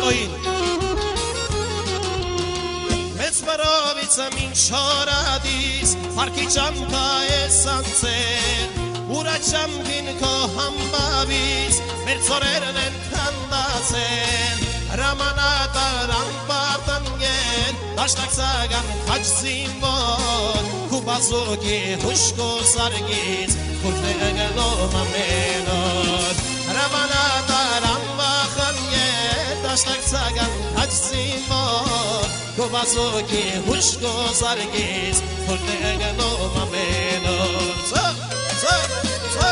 օին Մեծ վրովիցը մին շորադիս Պարքի ճամկա է սանցեր Ուրա ճամկին քո համբավիս Մեր ծորերն են կանդացել Հրամանատարան պարտանգեն Դաշտակսական խաչ զինվոր Կուպազուկի հուշկո սարգից Կուրտը գլով ամենոր Հրամանատարան բախանգեն Դաշտակսական խաչ զինվոր Կուպազուկի հուշկո սարգից Կուրտը գլով ամենոր Ծը, ծը, ծը